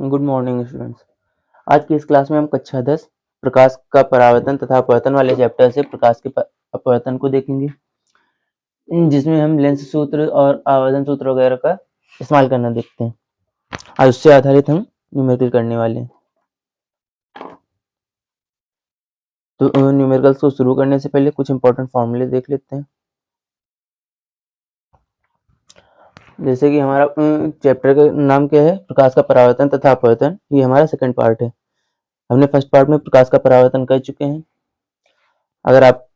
Good morning students. आज की इस क्लास में हम कक्षा 10 प्रकाश का परावर्तन तथा अपवर्तन वाले चैप्टर से प्रकाश के अपवर्तन को देखेंगे, जिसमें हम लेंस सूत्र और आवर्धन सूत्र वगैरह का इस्तेमाल करना देखते हैं। आज उससे आधारित हम न्यूमेरिकल करने वाले हैं। तो न्यूमेरिकल्स को शुरू करने से पहले कुछ इंपॉर्टेंट फॉर्मूले देख लेते हैं। जैसे कि हमारा चैप्टर का नाम क्या है, प्रकाश का परावर्तन तथा अपवर्तन। ये हमारा सेकंड पार्ट है। हमने फर्स्ट पार्ट में प्रकाश का परावर्तन कर चुके हैं। अगर आप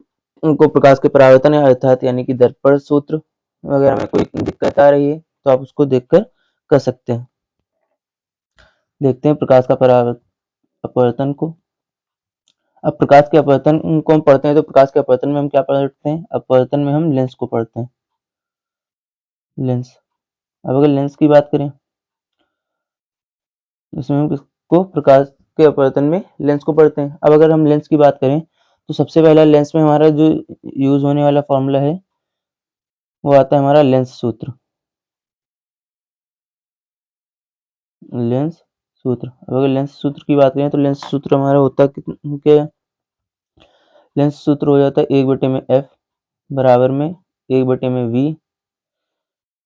उनको प्रकाश के परावर्तन अर्थात यानी कि दर्पण सूत्र वगैरह में कोई दिक्कत आ रही है तो आप उसको देखकर कर सकते हैं। देखते हैं प्रकाश का अपवर्तन को। अब प्रकाश के अपवर्तन को हम पढ़ते हैं तो प्रकाश के अपवर्तन में हम क्या पढ़ते हैं? अपवर्तन में हम लेंस को पढ़ते हैं। लेंस। अब अगर लेंस की बात करें, इसमें हम किसको प्रकाश के अपवर्तन में लेंस को पढ़ते हैं। अब अगर हम लेंस की बात करें तो सबसे पहला लेंस में हमारा जो यूज होने वाला फॉर्मूला है वो आता है हमारा लेंस सूत्र। लेंस सूत्र। अब अगर लेंस सूत्र की बात करें तो लेंस सूत्र हमारा होता क्या? लेंस सूत्र हो जाता है 1/f बराबर में 1/v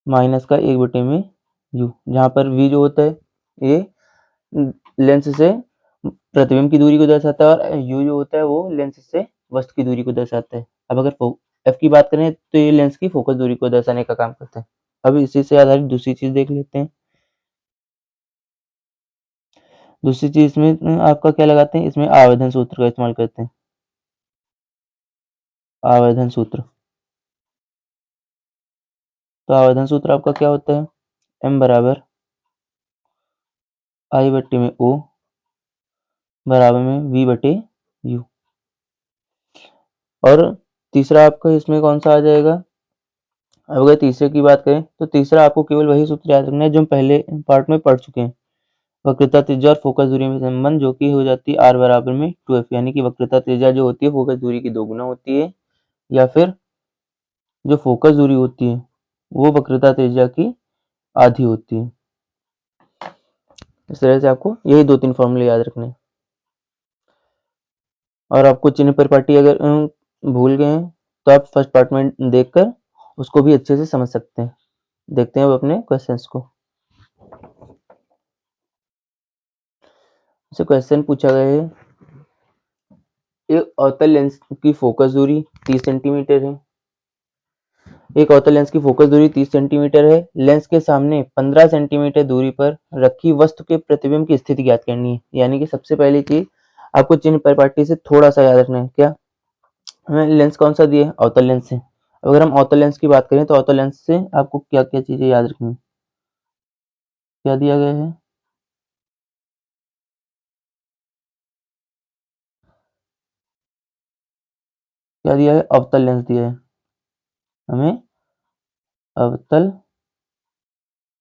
माइनस का 1/में u, जहाँ पर v जो होता है ये लेंस से प्रतिबिंब की दूरी को दर्शाता है और u जो होता है वो लेंस से वस्तु की दूरी को दर्शाता है। अब अगर f की बात करें तो ये लेंस की फोकस दूरी को दर्शाने का काम करता है। अब इसी से आधारित दूसरी चीज देख लेते हैं। दूसरी चीज इसमें आपका क्या लगाते हैं? इसमें आवर्धन सूत्र का इस्तेमाल करते हैं। आवर्धन सूत्र। तो आवर्धन सूत्र आपका क्या होता है? m बराबर I/में O बराबर में V/U। और तीसरा आपका इसमें कौन सा आ जाएगा? अब अगर तीसरे की बात करें तो तीसरा आपको केवल वही सूत्र याद रखना है जो हम पहले पार्ट में पढ़ चुके हैं। वक्रता त्रिज्या और फोकस दूरी में संबंध, जो कि हो जाती है R बराबर में 2f, यानी कि वक्रता त्रिज्या जो होती है फोकस दूरी की 2 गुना होती है, या फिर जो फोकस दूरी होती है वो वक्रता त्रिज्या की आधी होती है। इस तरह से आपको यही 2-3 फॉर्मूले याद रखने हैं। और आपको चिन्ह परिपाटी अगर भूल गए हैं तो आप फर्स्ट पार्ट में देखकर उसको भी अच्छे से समझ सकते हैं। देखते हैं अब अपने क्वेश्चंस को। जैसे क्वेश्चन पूछा गया है, एक अवतल लेंस की फोकस दूरी 30 सेंटीमीटर है। एक अवतल लेंस की फोकस दूरी 30 सेंटीमीटर है। लेंस के सामने 15 सेंटीमीटर दूरी पर रखी वस्तु के प्रतिबिंब की स्थिति ज्ञात करनी है। यानी कि सबसे पहली चीज आपको चिन्ह परिपाटी से थोड़ा सा याद रखना है। क्या हमें लेंस कौन सा दिया है? अवतल लेंस है। अगर हम अवतल लेंस की बात करें तो अवतल लेंस से आपको क्या क्या चीजें याद रखनी है? क्या दिया गया है? क्या दिया है? अवतल लेंस दिया है हमें। अवतल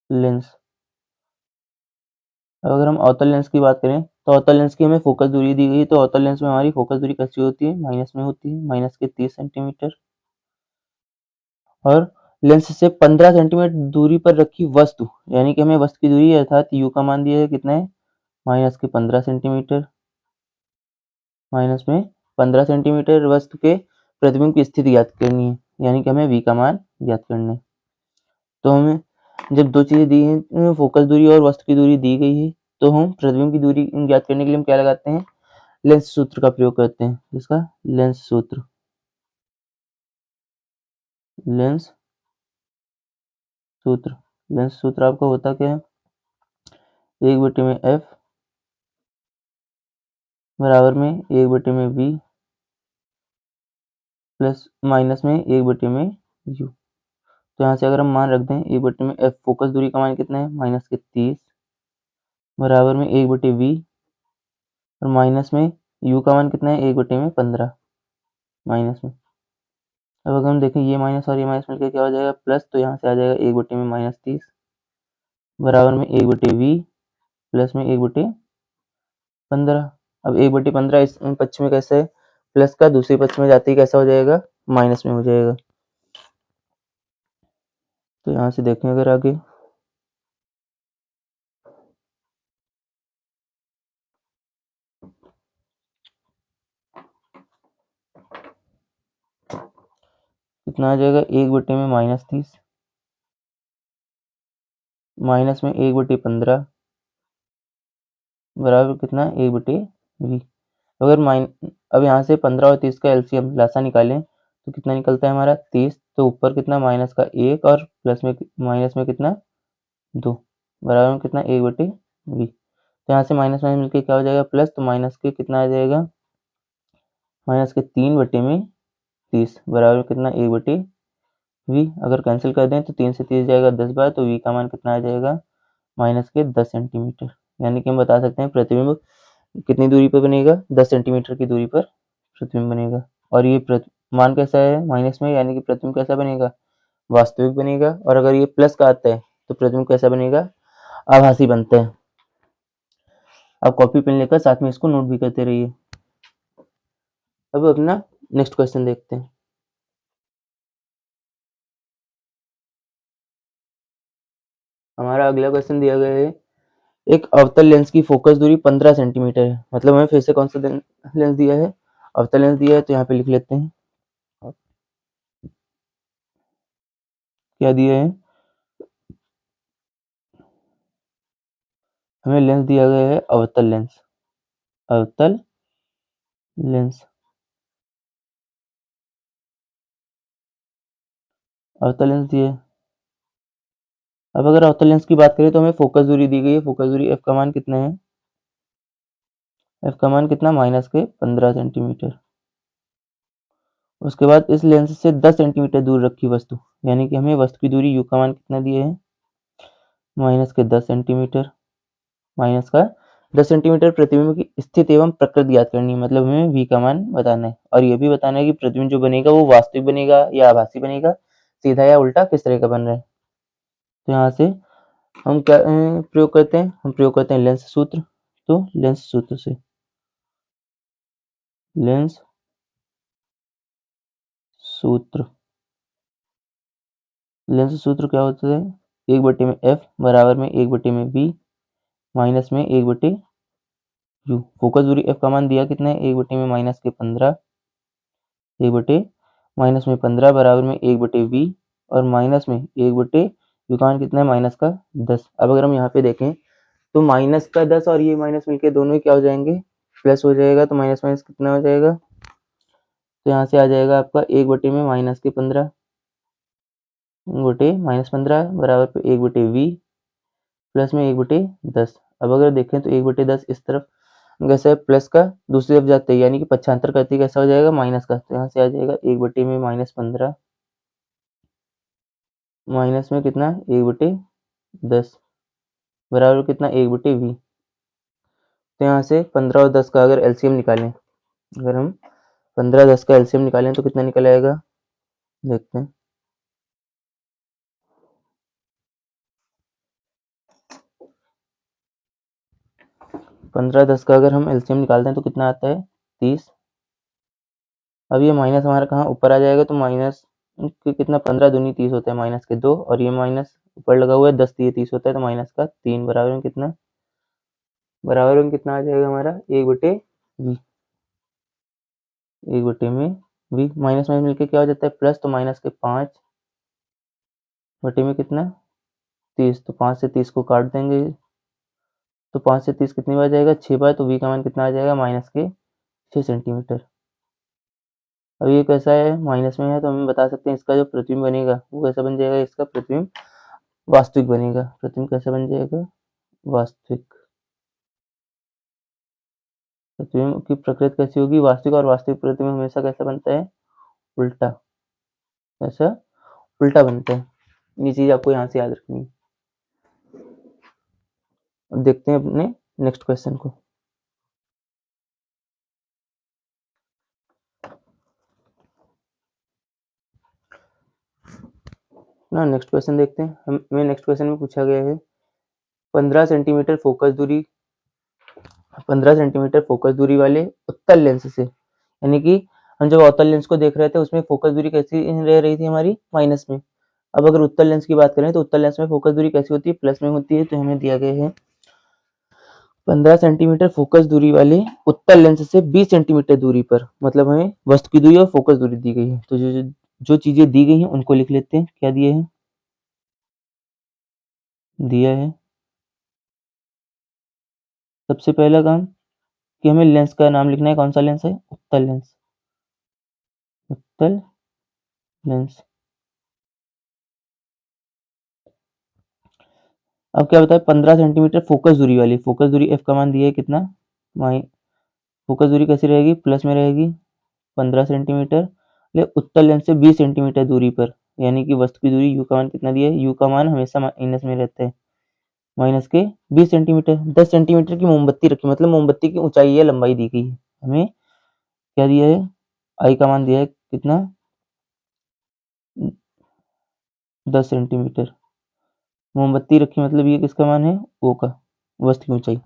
लेंस। अब अगर हम अवतल लेंस की बात करें तो अवतल लेंस की हमें फोकस दूरी दी गई है। तो अवतल लेंस में हमारी फोकस दूरी कैसी होती है? माइनस में होती है, माइनस के 30 सेंटीमीटर। और लेंस से 15 सेंटीमीटर दूरी पर रखी वस्तु, यानी कि हमें वस्तु की दूरी अर्थात u का मान दिया है कितना है? माइनस के 15 सेंटीमीटर। माइनस में 15 सेंटीमीटर वस्तु के प्रतिबिंब की स्थिति ज्ञात करनी है, यानी कि हमें v का मान ज्ञात करना है। तो हमें जब दो चीजें दी हैं, फोकस दूरी और वस्तु की दूरी दी गई है, तो हम प्रतिबिंब की दूरी ज्ञात करने के लिए हम क्या लगाते हैं? लेंस सूत्र का प्रयोग करते हैं। इसका लेंस सूत्र। लेंस सूत्र। लेंस सूत्र आपका होता क्या है? 1/f बराबर में 1/में v प्लस माइनस में 1/में u। तो यहाँ से अगर हम मान रख दें 1/में f, फोकस दूरी का मान कितना है? माइनस के 30 बराबर में 1/v और माइनस में u का मान कितना है? 1/में 15 माइनस में। अब अगर हम देखें ये माइनस और ये माइनस मिलकर क्या हो जाएगा? प्लस। तो यहाँ से आ जाएगा 1/में माइनस 30 बराबर में 1/v प्लस में 1/15। अब 1/15 इस पक्ष में कैसे है? प्लस का दूसरे पक्ष में जाते ही कैसा हो जाएगा? माइनस में हो जाएगा। तो यहाँ से देखें अगर आगे कितना आ जाएगा 1/-30, माइनस में 1/15 बराबर कितना 1/v। अगर अब यहाँ से 15 और 30 का एलसीएम लासा निकालें तो कितना निकलता है हमारा 30, तो ऊपर कितना माइनस का 1 और प्लस में माइनस में कितना 2 बराबर में कितना 1/v। तो यहाँ से माइनस माइनस मिलकर क्या हो जाएगा प्लस, तो माइनस के कितना आ जाएगा माइनस के 3/30 बराबर में कितना 1/v। अगर कैंसिल कर दें तो 3 से 30 जाएगा 10 बार, तो v का मान कितना आ जाएगा माइनस के 10 सेंटीमीटर। यानी कि हम बता सकते हैं प्रतिबिंब कितनी दूरी पर बनेगा 10 सेंटीमीटर की दूरी पर प्रतिबिंब बनेगा। और ये मान कैसा है माइनस में, यानी कि प्रतिबिंब कैसा बनेगा वास्तविक बनेगा। और अगर ये प्लस का आता है तो प्रतिबिंब कैसा बनेगा आभासी बनता है। आप कॉपी पेन लेकर साथ में इसको नोट भी करते रहिए। अब अपना नेक्स्ट क्वेश्चन देखते हैं। हमारा अगला क्वेश्चन दिया गया है एक अवतल लेंस की फोकस दूरी 15 सेंटीमीटर है। मतलब हमें फिर से कौन सा लेंस दिया है अवतल लेंस दिया है, तो यहाँ पे लिख लेते हैं क्या दिया है। हमें लेंस दिया गया है अवतल लेंस, अवतल लेंस, अवतल लेंस दिया है। अब अगर अवतल लेंस की बात करें तो हमें फोकस दूरी दी गई है। फोकस दूरी एफ का मान कितना है, एफ का मान कितना माइनस के 15 सेंटीमीटर। उसके बाद इस लेंस से 10 सेंटीमीटर दूर रखी वस्तु, यानी कि हमें वस्तु की दूरी यू का मान कितना दिया है माइनस के 10 सेंटीमीटर। माइनस का 10 सेंटीमीटर प्रतिबिंब की स्थिति एवं प्रकृति याद करनी है। मतलब हमें v का मान बताना है और ये भी बताना है कि प्रतिबिंब जो बनेगा वो वास्तविक बनेगा या आभासी बनेगा, सीधा या उल्टा किस तरह का बन रहा है। तो यहाँ से हम क्या प्रयोग करते हैं, हम प्रयोग करते हैं लेंस सूत्र। तो लेंस सूत्र से लेंस सूत्र, लेंस सूत्र क्या होता है 1/f बराबर में 1/v माइनस में 1/u। फोकस दूरी f का मान दिया कितना है 1/में माइनस के 15, 1/-15 बराबर में 1/v और माइनस में 1/u का मान कितना है माइनस का 10। अब अगर हम यहाँ पे देखें तो माइनस का 10 और ये माइनस मिलके दोनों ही क्या हो जाएंगे प्लस हो जाएगा। तो माइनस माइनस कितना हो जाएगा, तो यहाँ से आ जाएगा आपका 1/में माइनस के 15 -15 बराबर पे 1/v प्लस में 1/10। अब अगर देखें तो 1/10 इस तरफ कैसा है प्लस का दूसरी तरफ जाते हैं, यानी कि पक्षांतर करते कैसा हो जाएगा माइनस का। तो यहाँ से आ जाएगा 1/में -15 माइनस में कितना 1/10 बराबर कितना 1/v। तो यहाँ से 15 और 10 का अगर एलसीएम निकालें, अगर हम 15-10 का एलसीएम निकालें तो कितना निकल आएगा देखते हैं। 15-10 का अगर हम एलसीएम निकालते हैं तो कितना आता है 30। अब ये माइनस हमारा कहाँ ऊपर आ जाएगा, तो माइनस कितना 15 दूनी 30 होता है माइनस के 2 और ये माइनस ऊपर लगा हुआ है 10 दिए 30 होता है, तो माइनस का 3 बराबर में कितना आ जाएगा हमारा 1/v, 1/में v माइनस माइनस मिलकर क्या हो जाता है प्लस, तो माइनस के 5 में कितना 30, तो 5 से 30 को काट देंगे तो 5 से 30 कितनी बार जाएगा 6 बार, तो v का मान कितना आ जाएगा माइनस के 6 सेंटीमीटर। अब ये कैसा है माइनस में है, तो हम बता सकते हैं इसका जो प्रतिबिंब बनेगा वो कैसा बन जाएगा, इसका प्रतिबिंब वास्तविक बनेगा। प्रतिबिंब कैसा बन जाएगा वास्तविक। प्रतिबिंब की प्रकृति कैसी होगी वास्तविक, और वास्तविक प्रतिबिंब हमेशा कैसा बनता है उल्टा, कैसा उल्टा बनता है। ये चीज आपको यहाँ से याद रखनी है। अब देखते हैं अपने नेक्स्ट क्वेश्चन को। ना नेक्स्ट क्वेश्चन देखते हैं। हमें नेक्स्ट क्वेश्चन में पूछा गया है 15 सेंटीमीटर फोकस दूरी 15 सेंटीमीटर फोकस दूरी वाले उत्तल लेंस से, यानी कि हम जब अवतल लेंस को देख रहे थे उसमें फोकस दूरी कैसी रह रही थी हमारी माइनस में। अब अगर उत्तल लेंस की बात करें तो उत्तल लेंस में फोकस दूरी कैसी होती है प्लस में होती है। तो हमें दिया गया है 15 सेंटीमीटर फोकस दूरी वाले उत्तल लेंस से 20 सेंटीमीटर दूरी पर, मतलब हमें वस्तु की दूरी और फोकस दूरी दी गई है। तो जो जो चीजें दी गई हैं उनको लिख लेते हैं। क्या दिए हैं? दिया है सबसे पहला काम कि हमें लेंस का नाम लिखना है। कौन सा लेंस है? उत्तल लेंस। उत्तल लेंस। अब क्या बताया? 15 सेंटीमीटर फोकस दूरी वाली। फोकस दूरी एफ का मान दिया है कितना? माइ फोकस दूरी कैसी रहेगी? प्लस में रहेगी 15 सेंटीमीटर। ले उत्तल लेंस से 20 सेंटीमीटर दूरी पर, यानी कि वस्तु की दूरी यू का मान कितना दिया है? यू का मान हमेशा माइनस में रहता है, माइनस के 20 सेंटीमीटर। 10 सेंटीमीटर की मोमबत्ती रखी, मतलब मोमबत्ती की ऊंचाई या लंबाई दी गई है हमें। क्या दिया है? आई का मान दिया है कितना? 10 सेंटीमीटर। मोमबत्ती रखी मतलब ये किसका मान है? ओ का, वस्तु की ऊंचाई।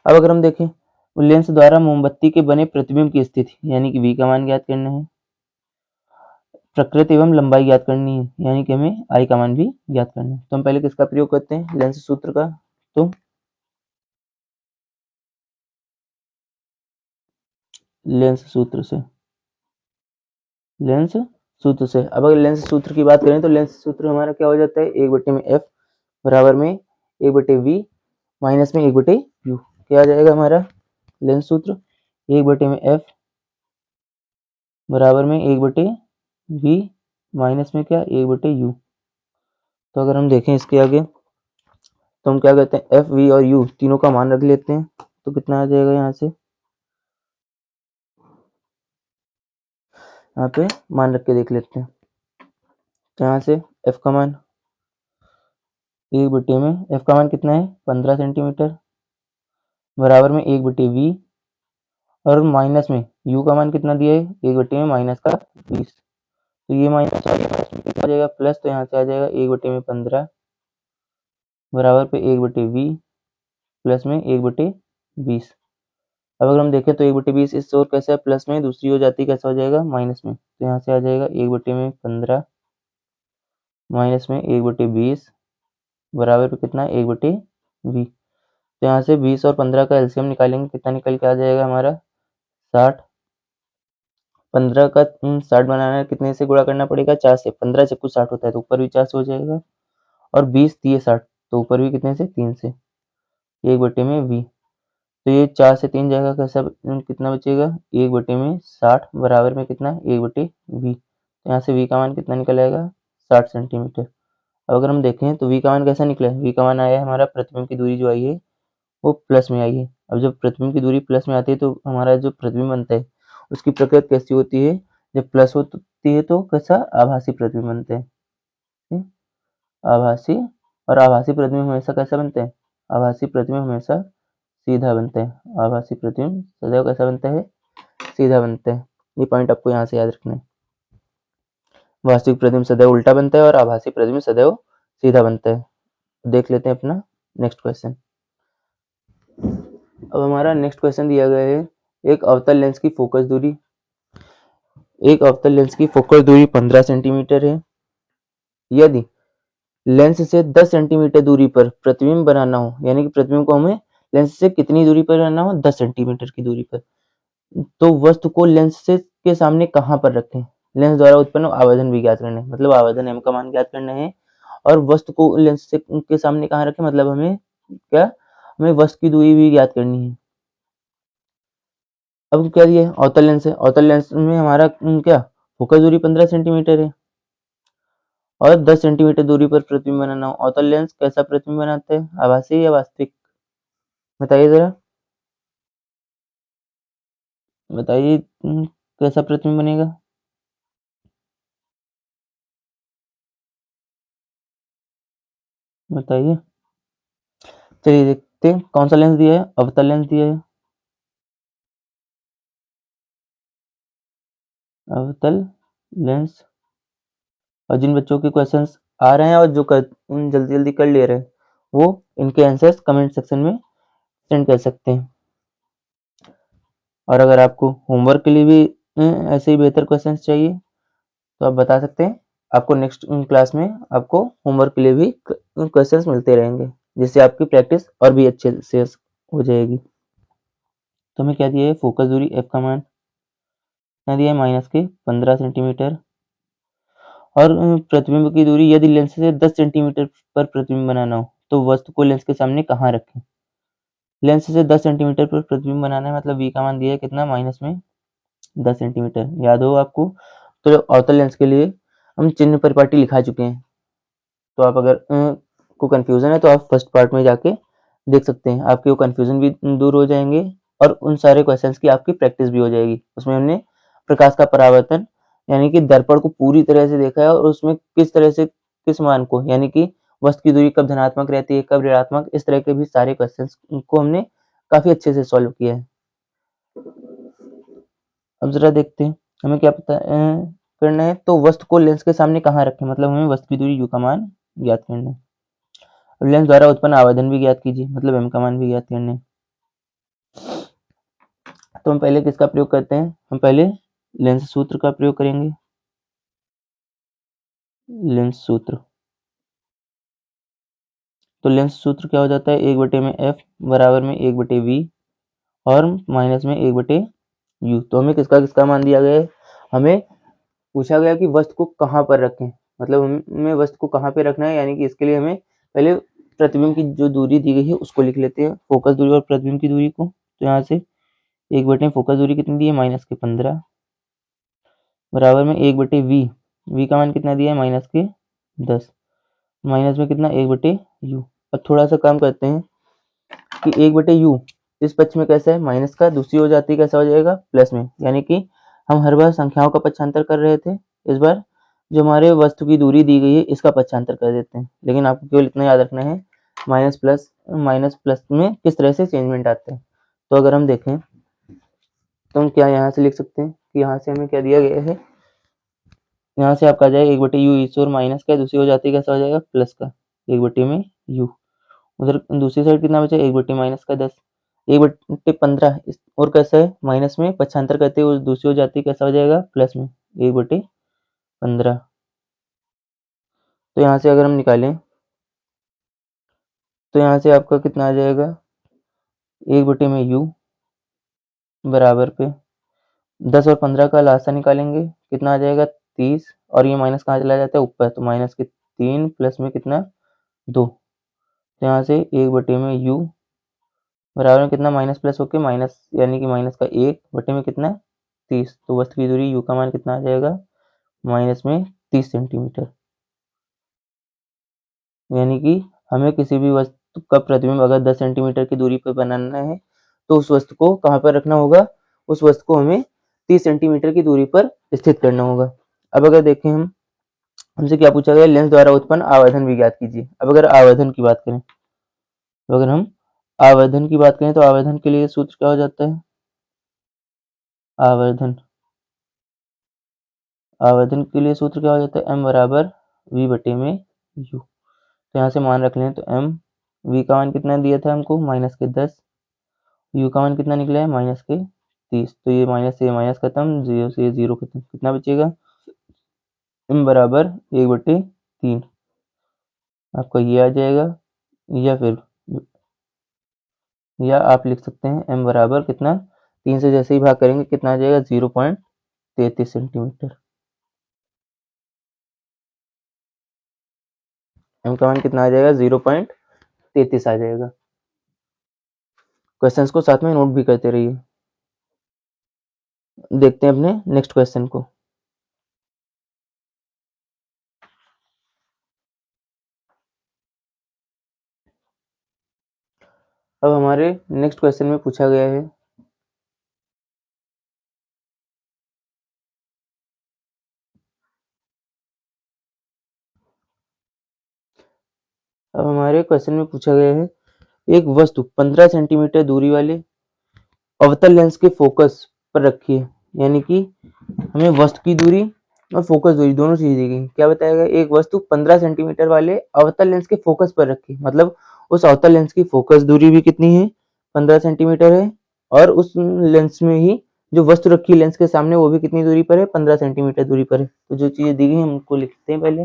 अब अगर हम देखें लेंस द्वारा मोमबत्ती के बने प्रतिबिंब की स्थिति, यानी कि वी का मान ज्ञात करना है। प्रकृति एवं लंबाई ज्ञात करनी है, यानी कि हमें आई का मान भी ज्ञात करना है। तो हम पहले किसका प्रयोग करते हैं? लेंस सूत्र का। तो लेंस सूत्र से, लेंस सूत्र से। अब अगर लेंस सूत्र की बात करें तो लेंस सूत्र हमारा क्या हो जाता है? 1/f बराबर में 1/v माइनस में 1/u। क्या आ जाएगा हमारा लेंस सूत्र? 1/f बराबर में 1/v माइनस में क्या? 1/u। तो अगर हम देखें इसके आगे तो हम क्या कहते हैं? एफ, वी और यू तीनों का मान रख लेते हैं। तो कितना आ जाएगा यहाँ से? यहाँ पे मान रख के देख लेते हैं। तो यहाँ से एफ का मान 1/, में एफ का मान कितना है? 15 सेंटीमीटर बराबर में 1/v, और माइनस में यू का मान कितना दिया है? 1/, में माइनस का 20। तो ये माइनस और ये माइनस में कितना आ जाएगा? प्लस। तो यहाँ से आ जाएगा 1/, में 15 बराबर पे 1/v प्लस में 1/20। अब अगर हम देखें तो 1/20 इस ओर कैसे है? प्लस में, दूसरी हो जाती कैसा हो जाएगा? माइनस में। तो यहाँ से आ जाएगा 1/, में 15 माइनस में 1/20 बराबर पे कितना? 1/v। तो यहाँ से 20 और 15 का एलसीएम निकालेंगे, कितना निकल के आ जाएगा हमारा? 60। 15 का 60 बनाना है, कितने से गुणा करना पड़ेगा? 4 से। 15 चक्कू 60 होता है तो ऊपर भी 4 से हो जाएगा, और 20 दिए 60 तो ऊपर भी कितने से? 3 से। 1/, में v। तो ये 4 से 3 जाएगा, कैसा कितना बचेगा? 1/, में 60 बराबर में कितना? 1/v। यहाँ से v का मान कितना निकल आएगा? 60 सेंटीमीटर। अब अगर हम देखें तो v का मान कैसा निकला है? v का मान आया है हमारा, प्रतिबिंब की दूरी जो आई है वो प्लस में आई है। अब जब प्रतिबिंब की दूरी प्लस में आती है तो हमारा जो प्रतिबिंब बनता है उसकी प्रकृति कैसी होती है? जब प्लस होती है तो कैसा? आभासी प्रतिबिंब बनते हैं। ठीक? आभासी। और आभासी प्रतिबिंब हमेशा कैसा बनते हैं? आभासी प्रतिबिंब हमेशा सीधा बनते हैं। आभासी प्रतिबिंब सदैव कैसा बनता है? सीधा बनता है। ये पॉइंट आपको यहाँ से याद रखना है। वास्तविक प्रतिबिंब सदैव उल्टा बनता है और आभासी प्रतिबिंब सदैव सीधा बनता है। देख लेते हैं अपना नेक्स्ट क्वेश्चन। अब हमारा नेक्स्ट क्वेश्चन दिया गया है, एक अवतल लेंस की फोकस दूरी। एक अवतल लेंस की फोकस दूरी 15 सेंटीमीटर है। यदि लेंस से 10 सेंटीमीटर दूरी पर प्रतिबिंब बनाना हो, यानी कि प्रतिबिंब को हमें लेंस से कितनी दूरी पर बनाना हो? 10 सेंटीमीटर की दूरी पर। तो वस्तु को लेंस से के सामने कहाँ पर रखें? लेंस द्वारा उत्पन्न आवर्धन भी ज्ञात करना है, मतलब आवर्धन एम का मान ज्ञात करना है। और वस्तु को लेंस से के सामने कहाँ रखें, मतलब हमें क्या? हमें वस्तु की दूरी भी ज्ञात करनी है। अब क्या दिया है? अवतल लेंस है। अवतल लेंस में हमारा क्या? फोकस दूरी 15 सेंटीमीटर है और 10 सेंटीमीटर दूरी पर प्रतिबिंब बनाना हो। अवतल लेंस कैसा प्रतिबिंब बनाते हैं? आभासी या वास्तविक? बताइए जरा, बताइए कैसा प्रतिबिंब बनेगा? बताइए। चलिए देखते हैं कौन सा लेंस दिया है। अवतल लेंस दिया है। अवतल लेंस। और जिन बच्चों के क्वेश्चंस आ रहे हैं और जो जल्दी जल्दी कर ले रहे हैं वो इनके आंसर्स कमेंट सेक्शन में सेंड कर सकते हैं। और अगर आपको होमवर्क के लिए भी ऐसे ही बेहतर क्वेश्चंस चाहिए तो आप बता सकते हैं। आपको नेक्स्ट क्लास में आपको होमवर्क के लिए भी क्वेश्चंस मिलते रहेंगे, जिससे आपकी प्रैक्टिस और भी अच्छे से हो जाएगी। तो हमें क्या दिया है? फोकस दूरी एफ का मान क्या दिया है? -के 15 सेंटीमीटर और प्रतिबिंब की दूरी यदि लेंस से 10 सेंटीमीटर पर प्रतिबिंब बनाना हो तो वस्तु को लेंस के सामने कहाँ रखें। लेंस से 10 सेंटीमीटर पर प्रतिबिंब बनाना है, मतलब v का मान दिया है कितना, माइनस में 10 सेंटीमीटर, याद हो आपको। तो अवतल लेंस के लिए हम चिन्ह परिपाटी लिखा चुके हैं, तो आप अगर को कंफ्यूजन है तो आप फर्स्ट पार्ट में जाके देख सकते हैं, आपके वो कंफ्यूजन भी दूर हो जाएंगे और उन सारे क्वेश्चंस की आपकी प्रैक्टिस भी हो जाएगी। उसमें हमने प्रकाश का परावर्तन यानी कि दर्पण को पूरी तरह से देखा है और उसमें किस तरह से किस मान को, यानी कि वस्तु की दूरी कब धनात्मक रहती है कब ऋणात्मक, इस तरह के भी सारे क्वेश्चंस को हमने काफी अच्छे से सॉल्व किया है। अब जरा देखते हैं हमें क्या पता करना है। तो वस्तु को लेंस के सामने कहाँ रखें, मतलब हमें वस्तु की दूरी u का मान ज्ञात करना है। लेंस द्वारा उत्पन्न आवर्धन भी ज्ञात कीजिए, मतलब m का मान भी ज्ञात करना है। तो हम पहले किसका प्रयोग करते हैं, हम पहले लेंस सूत्र का प्रयोग करेंगे। लेंस सूत्र, तो लेंस सूत्र क्या हो जाता है, 1 में f बराबर में 1/v और माइनस में 1/u। तो हमें किसका किसका मान दिया गया है, हमें पूछा गया कि वस्तु को कहाँ पर रखें, मतलब हमें वस्तु को कहाँ पे रखना है, यानी कि इसके लिए हमें पहले प्रतिबिंब की जो दूरी दी गई है उसको लिख लेते हैं, फोकस दूरी और प्रतिबिंब की दूरी को। तो यहाँ से 1 फोकस दूरी कितनी दी है, -15 बराबर में 1/v, v का मान कितना दिया है, -10, माइनस में कितना 1/u। अब थोड़ा सा काम करते हैं कि 1/u इस पक्ष में कैसा है, माइनस का, दूसरी हो जाती है कैसा हो जाएगा, प्लस में, यानी कि हम हर बार संख्याओं का पक्षांतर कर रहे थे, इस बार जो हमारे वस्तु की दूरी दी गई है इसका पक्षांतर कर देते हैं। लेकिन आपको केवल इतना याद रखना है माइनस प्लस में किस तरह से चेंजमेंट आते हैं। तो अगर हम देखें तो हम क्या यहाँ से लिख सकते हैं कि यहाँ से हमें क्या दिया गया है, यहाँ से आपका आ जाएगा 1/u इस और माइनस का, दूसरी हो जाती है कैसा हो जाएगा, प्लस का, 1 में u, उधर दूसरी साइड कितना बचा, 1 माइनस का 10, 1/15 और कैसा है, माइनस में पक्षांतर करते हुए दूसरी हो जाती है कैसा हो जाएगा, प्लस में 1/15। तो यहाँ से अगर हम निकालें तो यहाँ से आपका कितना आ जाएगा, 1/u बराबर पे 10 और 15 का लासा निकालेंगे कितना आ जाएगा, 30, और ये माइनस कहाँ चला जाता है, ऊपर, तो माइनस के 3 प्लस में कितना 2। तो यहाँ से 1/u बराबर में कितना, माइनस प्लस होके माइनस, यानी कि माइनस का 1 में कितना 30। तो वस्तु की दूरी u का मान कितना आ जाएगा, माइनस में 30 सेंटीमीटर। यानी कि हमें किसी भी वस्तु का प्रतिबिंब अगर 10 सेंटीमीटर की दूरी पर बनाना है तो उस वस्तु को कहाँ पर रखना होगा, उस वस्तु को हमें 30 सेंटीमीटर की दूरी पर स्थित करना होगा। अब अगर देखें हम, हमसे क्या पूछा गया, लेंस द्वारा उत्पन्न आवर्धन भी ज्ञात कीजिए। अब अगर आवर्धन की बात करें, तो अगर हम आवर्धन की बात करें तो आवर्धन के लिए सूत्र क्या हो जाता है, आवर्धन, आवर्धन के लिए सूत्र क्या हो जाता है, m बराबर v में u। तो यहाँ से मान रख लें तो m, v का मान कितना दिया था हमको, -10, u का मान कितना निकला है, -30। तो ये माइनस से माइनस खत्म, 0 से 0 खत्म, कितना बचेगा, m बराबर 1/3 आपका ये आ जाएगा, या फिर या आप लिख सकते हैं m बराबर कितना, 3 से जैसे ही भाग करेंगे कितना आ जाएगा, 0.33 सेंटीमीटर। m का मान कितना आ जाएगा, 0.33 आ जाएगा। क्वेश्चंस को साथ में नोट भी करते रहिए। देखते हैं अपने नेक्स्ट क्वेश्चन को। अब हमारे नेक्स्ट क्वेश्चन में पूछा गया है, अब हमारे क्वेश्चन में पूछा गया है, एक वस्तु 15 सेंटीमीटर दूरी वाले अवतल लेंस के फोकस पर रखी है, यानी कि हमें वस्तु की दूरी और फोकस दूरी दोनों चीज दी गई। क्या बताया गया, एक वस्तु 15 सेंटीमीटर वाले अवतल लेंस के फोकस पर रखी, मतलब उस अवतल लेंस की फोकस दूरी भी कितनी है, 15 सेंटीमीटर है, और उस लेंस में ही जो वस्तु रखी लेंस के सामने वो भी कितनी दूरी पर है, 15 सेंटीमीटर दूरी पर है। तो जो चीजें दी गई हम उनको लिखते हैं। पहले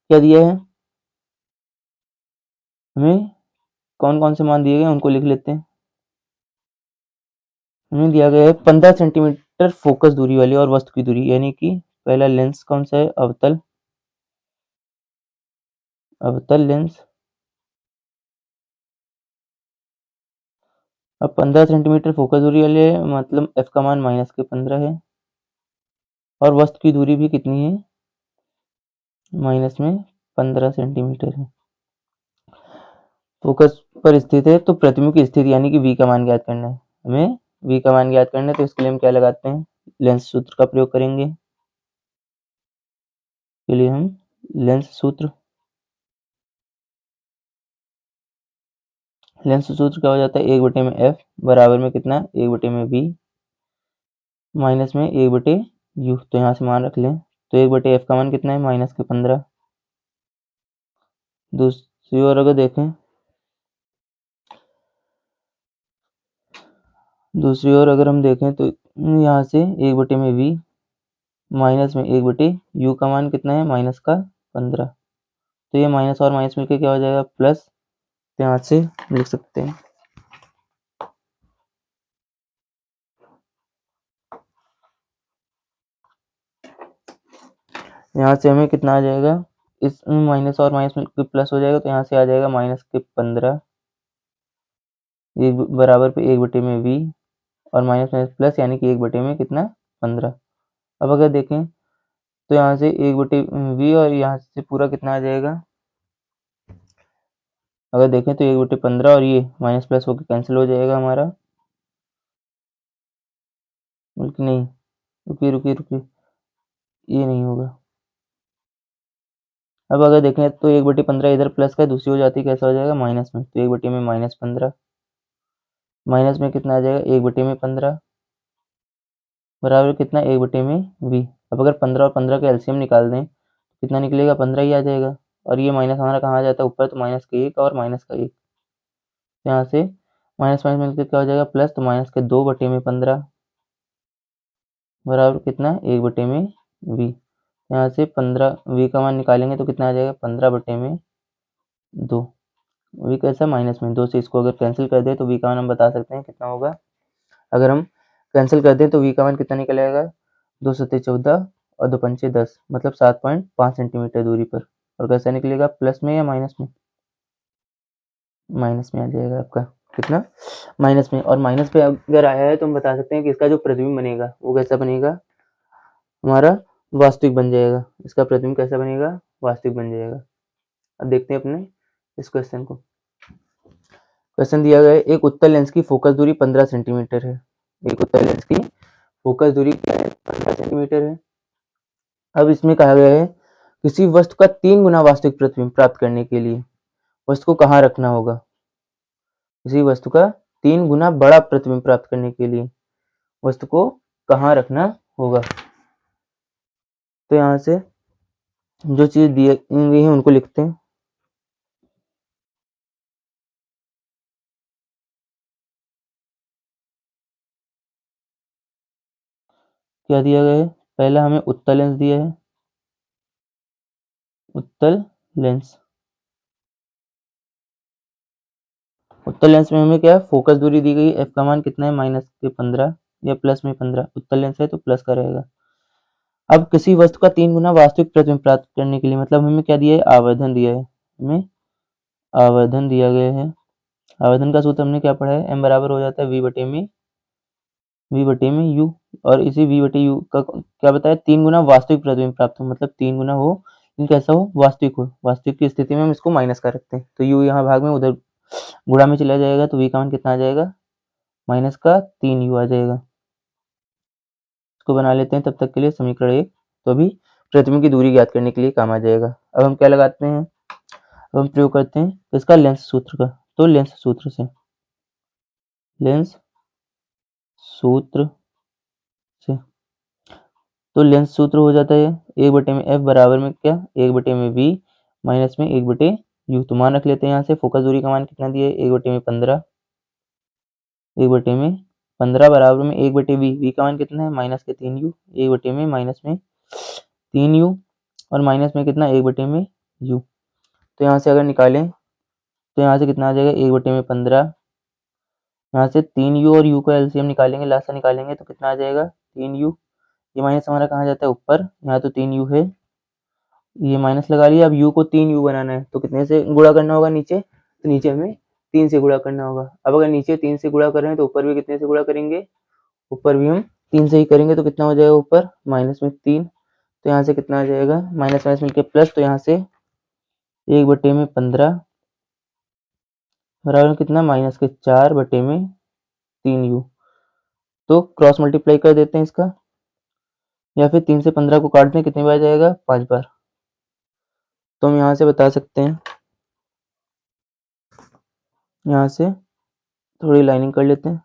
क्या दिया है, हमें कौन कौन से मान दिए गए उनको लिख लेते हैं। हमें दिया गया है 15 सेंटीमीटर फोकस दूरी वाली और वस्तु की दूरी, यानी कि पहला लेंस कौन सा है, अवतल लेंस। अब 15 सेंटीमीटर फोकस दूरी वाले है, मतलब f का मान -15 है, और वस्तु की दूरी भी कितनी है, -15 सेंटीमीटर है। फोकस पर स्थित है, तो प्रतिबिंब की स्थिति यानी कि v का मान ज्ञात करना है। हमें v का मान ज्ञात करना है, तो इसके लिए हम क्या लगाते हैं, लेंस सूत्र का प्रयोग करेंगे। के लिए हम लेंस सूत्र क्या हो जाता है, 1/f बराबर में कितना, 1/v माइनस में 1/u। तो यहाँ से मान रख लें, तो 1/f का मान कितना है, -15। दूसरी ओर अगर देखें, हम देखें तो यहाँ से 1/v माइनस में 1/u का मान कितना है, -15। तो ये माइनस और माइनस मिलकर क्या हो जाएगा, प्लस। तो यहाँ से लिख सकते हैं, यहाँ से हमें कितना आ जाएगा, इस माइनस और माइनस मिलकर प्लस हो जाएगा, तो यहाँ से आ जाएगा -15 एक बराबर पे 1/v और माइनस माइनस प्लस, यानी कि 1/में कितना, 15। अब अगर देखें तो यहाँ से 1/v और यहाँ से पूरा कितना आ जाएगा, अगर देखें तो 1/15 और ये माइनस प्लस होकर कैंसिल हो जाएगा हमारा, बल्कि नहीं, रुकिए, ये नहीं होगा। अब अगर देखें तो 1/15 इधर प्लस का दूसरी हो जाती है, कैसा हो जाएगा, माइनस में। तो 1/में -15 माइनस में कितना आ जाएगा, 1/15 बराबर कितना, 1/में v। अब अगर 15 और 15 का एलसीएम निकाल दें, कितना निकलेगा, 15 ही आ जाएगा। और ये माइनस हमारा कहाँ आ जाता है, ऊपर, तो -1 और -1। यहाँ से माइनस माइनस मिलकर क्या हो जाएगा, प्लस। तो -2/15 बराबर कितना, 1/में v। यहाँ से 15 v का मान निकालेंगे तो कितना आ जाएगा, 15/2। v कैसा, माइनस में 2 से इसको अगर कैंसिल कर दे तो v का मान हम बता सकते हैं कितना होगा। अगर हम कैंसिल कर दें तो v का मान कितना निकल आएगा, 2 सत्ते 14 और 2 पंचे 10, मतलब 7.5 सेंटीमीटर दूरी पर। और कैसा निकलेगा, प्लस में या माइनस में, माइनस में आ जाएगा आपका, कितना, माइनस में। और माइनस पे अगर आया है तो हम बता सकते हैं कि इसका जो प्रतिबिंब बनेगा वो कैसा बनेगा, हमारा वास्तविक बन जाएगा। इसका प्रतिबिंब कैसा बनेगा, वास्तविक बन जाएगा। अब देखते हैं अपने इस क्वेश्चन को। क्वेश्चन दिया गया है, एक उत्तल लेंस की फोकस दूरी 15 सेंटीमीटर है। एक उत्तल लेंस की फोकस दूरी क्या है, 15 सेंटीमीटर है। अब इसमें कहा गया है, किसी वस्तु का 3 गुना वास्तविक प्रतिबिंब प्राप्त करने के लिए वस्तु को कहाँ रखना होगा। किसी वस्तु का 3 गुना बड़ा प्रतिबिंब प्राप्त करने के लिए वस्तु को कहाँ रखना होगा। तो यहाँ से जो चीज दी गई है उनको लिखते हैं। क्या दिया गया है, पहला हमें उत्तल लेंस दिया है, उत्तल लेंस। उत्तल लेंस में हमें क्या है, फोकस दूरी दी गई, एफ का मान कितना है, -15 या प्लस में 15। उत्तल लेंस है तो प्लस का रहेगा। अब किसी वस्तु का 3 गुना वास्तविक प्रतिबिंब प्राप्त करने के लिए, मतलब हमें क्या दिया है, आवर्धन दिया है, हमें आवर्धन दिया गया है। आवर्धन का सूत्र हमने क्या पढ़ा है, m बराबर हो जाता है v/में u। और इसी v/u का क्या बताया, 3 गुना वास्तविक प्रतिबिंब प्राप्त हो, मतलब 3 गुना हो, लेकिन कैसा हो, वास्तविक हो। वास्तविक की स्थिति में हम इसको माइनस का रखते हैं, तो u यहाँ भाग में उधर गुणा में चला जाएगा, तो v का मान कितना आ जाएगा, -3u आ जाएगा। इसको बना लेते हैं तब तक के लिए समीकरण 1। तो अभी प्रतिबिंब की दूरी ज्ञात करने के लिए काम आ जाएगा। अब हम क्या लगाते हैं, अब हम प्रयोग करते हैं इसका लेंस सूत्र का। तो लेंस सूत्र से तो लेंस सूत्र हो जाता है 1/f बराबर में क्या, 1/v माइनस में 1/u। तो मान रख लेते हैं यहाँ से, फोकस दूरी का मान कितना दिया है, 1/15 बराबर में 1/v। v का मान कितना है, -3u। 1/में -3u और माइनस में कितना, 1/में u। तो यहाँ से अगर निकालें तो यहाँ से कितना आ जाएगा, 1/15, यहाँ से 3u और u का एलसीएम निकालेंगे, लासा निकालेंगे तो कितना आ जाएगा, 3u। ये माइनस हमारा कहाँ जाता है, ऊपर, यहाँ तो 3u है, ये माइनस लगा लिया। अब u को 3u बनाना है तो कितने से गुणा करना होगा नीचे, तो नीचे हमें 3 से गुणा करना होगा। अब अगर नीचे 3 से गुणा कर रहे हैं तो ऊपर भी कितने से गुणा करेंगे, ऊपर भी हम 3 से ही करेंगे। तो कितना हो जाएगा ऊपर माइनस में 3, तो यहाँ से कितना आ जाएगा, माइनस माइनस मिलके प्लस, तो यहाँ से 1/15 बराबर कितना, माइनस के 4/3u। तो क्रॉस मल्टीप्लाई कर देते हैं इसका, या फिर 3 से 15 को काट दें, कितनी बार जाएगा, 5 बार। तो हम यहाँ से बता सकते हैं, यहाँ से थोड़ी लाइनिंग कर लेते हैं।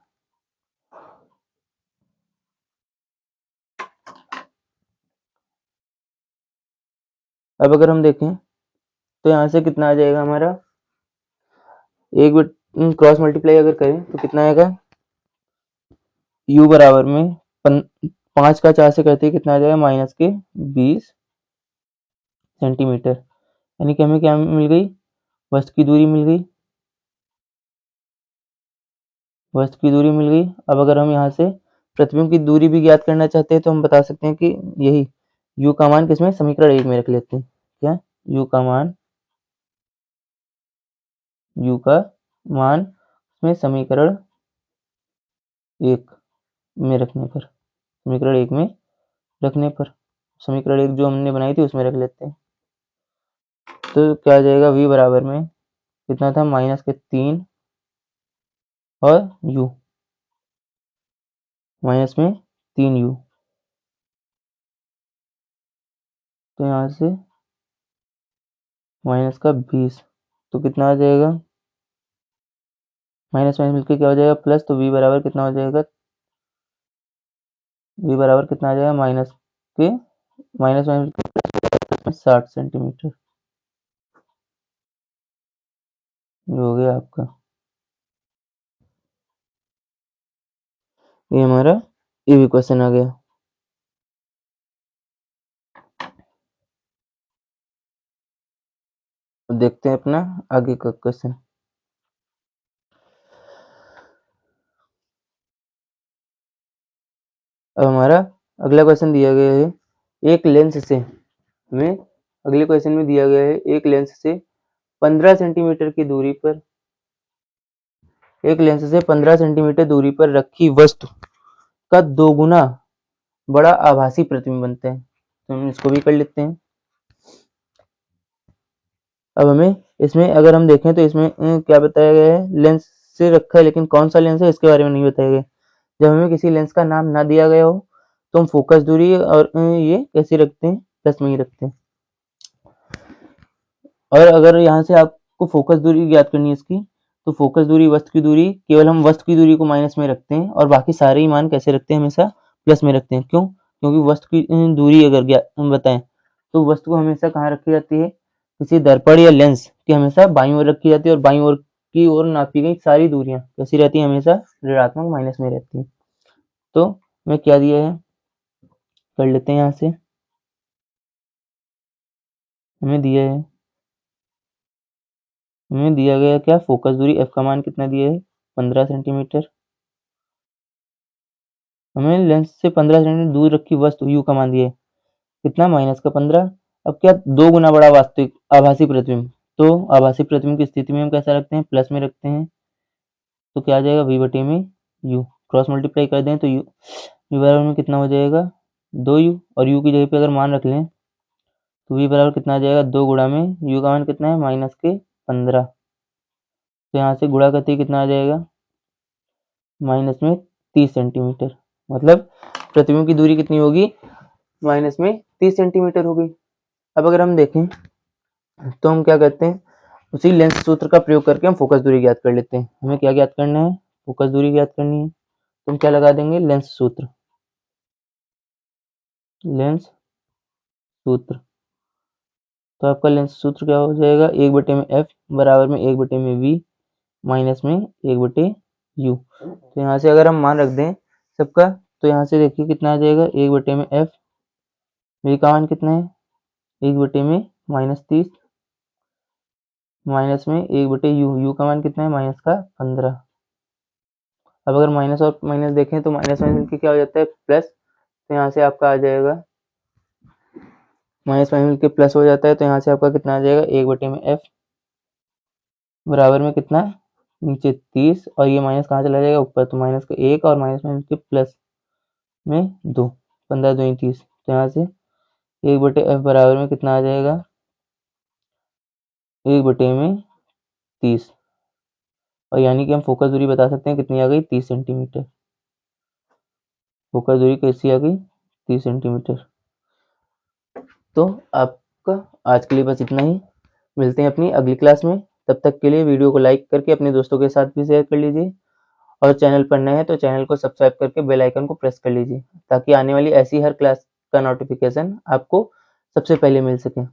अब अगर हम देखें तो यहाँ से कितना आ जाएगा हमारा, एक क्रॉस मल्टीप्लाई अगर करें तो कितना आएगा, u बराबर में 5 का 4 से करते हैं कितना आ जाएगा, माइनस के 20 सेंटीमीटर। यानी कि हमें क्या मिल गई, वस्तु की दूरी मिल गई, वस्तु की दूरी मिल गई। अब अगर हम यहाँ से प्रतिबिंब की दूरी भी ज्ञात करना चाहते हैं तो हम बता सकते हैं कि यही u का मान किसमें, समीकरण 1 में रख लेते हैं। क्या, u का मान में समीकरण 1 में रखने पर, समीकरण 1 में रखने पर, समीकरण 1 जो हमने बनाई थी उसमें रख लेते हैं। तो क्या आ जाएगा, v बराबर में कितना था, माइनस के 3 और u, माइनस में 3u। तो यहाँ से माइनस का 20, तो कितना आ जाएगा, माइनस माइनस मिलकर क्या हो जाएगा, प्लस। तो v बराबर कितना हो जाएगा, v बराबर कितना आ जाएगा, माइनस माइनस 60 सेंटीमीटर। ये हो गया आपका, ये हमारा ये भी क्वेश्चन आ गया। देखते हैं अपना आगे का क्वेश्चन। अब हमारा अगला क्वेश्चन दिया गया है, एक लेंस से हमें, अगले क्वेश्चन में दिया गया है एक लेंस से 15 सेंटीमीटर की दूरी पर, एक लेंस से 15 सेंटीमीटर दूरी पर रखी वस्तु का 2 गुना बड़ा आभासी प्रतिबिंब बनता है। तो हम इसको भी कर लेते हैं। अब हमें इसमें अगर हम देखें तो इसमें क्या बताया गया है, लेंस से रखा है, लेकिन कौन सा लेंस है इसके बारे में नहीं बताया गया। जब हमें किसी लेंस का नाम ना दिया गया हो तो हम फोकस दूरी और ये कैसे रखते हैं, प्लस में ही रखते हैं। और अगर यहाँ से आपको फोकस दूरी ज्ञात करनी है इसकी, तो फोकस दूरी, वस्तु की दूरी, केवल हम वस्तु की दूरी को माइनस में रखते हैं और बाकी सारे ही मान कैसे रखते हैं, हमेशा प्लस में रखते हैं। क्यों, क्योंकि वस्तु की दूरी अगर हम बताएं तो वस्तु को हमेशा कहाँ रखी जाती है, किसी दर्पण या लेंस की हमेशा बाईं ओर रखी जाती है, और बाईं ओर की ओर नापी गई सारी दूरियां कैसी रहती है, हमेशा ऋणात्मक माइनस में रहती है। तो मैं क्या दिया है, कर लेते हैं। यहाँ से हमें दिया है, हमें दिया गया क्या, फोकस दूरी f का मान कितना दिया है, 15 सेंटीमीटर। हमें लेंस से 15 सेंटीमीटर दूर रखी वस्तु u का मान दिया है कितना, माइनस का 15। अब क्या, 2 गुना बड़ा वास्तविक आभासी प्रतिबिंब, तो आभासी प्रतिबिंब की स्थिति में हम कैसा रखते हैं, प्लस में रखते हैं। तो क्या आ जाएगा, v बटे में u, क्रॉस मल्टीप्लाई कर दें तो u बराबर में कितना हो जाएगा, 2u, और u की जगह पे अगर मान रख लें तो v बराबर कितना आ जाएगा, 2 गुणा में u का मान कितना है, माइनस के 15। तो यहाँ से गुणा करते ही कितना आ जाएगा, माइनस में 30 सेंटीमीटर। मतलब प्रतिबिंब की दूरी कितनी होगी, माइनस में 30 सेंटीमीटर होगी। अब अगर हम देखें तो हम क्या करते हैं, उसी लेंस सूत्र का प्रयोग करके हम फोकस दूरी ज्ञात कर लेते हैं। हमें क्या ज्ञात करना है, फोकस दूरी ज्ञात करनी है। तो हम क्या लगा देंगे, लेंस सूत्र, लेंस सूत्र। तो आपका लेंस सूत्र क्या हो जाएगा, 1/f बराबर में 1/v माइनस में 1/u। तो यहाँ से अगर हम मान रख दें सबका, तो यहाँ से देखिए कितना आ जाएगा, 1/f, v का मान कितना है, 1/-30 माइनस में 1/u, u का मान कितना है, माइनस का 15। अब अगर माइनस और माइनस देखें तो माइनस माइनस मिलकर क्या हो जाता है, प्लस। तो यहाँ से आपका आ जाएगा माइनस माइनस मिलकर प्लस हो जाता है, तो यहाँ से आपका कितना आ जाएगा 1/f बराबर में कितना नीचे 30 और ये माइनस कहाँ चला जाएगा ऊपर, तो माइनस का 1 और माइनस माइनस के प्लस में 2, 15 दूनी 30, तो यहाँ से 1/f बराबर में कितना आ जाएगा 1/30 और यानी कि हम फोकस दूरी बता सकते हैं कितनी आ गई 30 सेंटीमीटर। फोकस दूरी कैसी आ गई 30 सेंटीमीटर। तो आपका आज के लिए बस इतना ही, मिलते हैं अपनी अगली क्लास में। तब तक के लिए वीडियो को लाइक करके अपने दोस्तों के साथ भी शेयर कर लीजिए और चैनल पर नए हैं तो चैनल को सब्सक्राइब करके बेल आइकन को प्रेस कर लीजिए ताकि आने वाली ऐसी हर क्लास का नोटिफिकेशन आपको सबसे पहले मिल सके।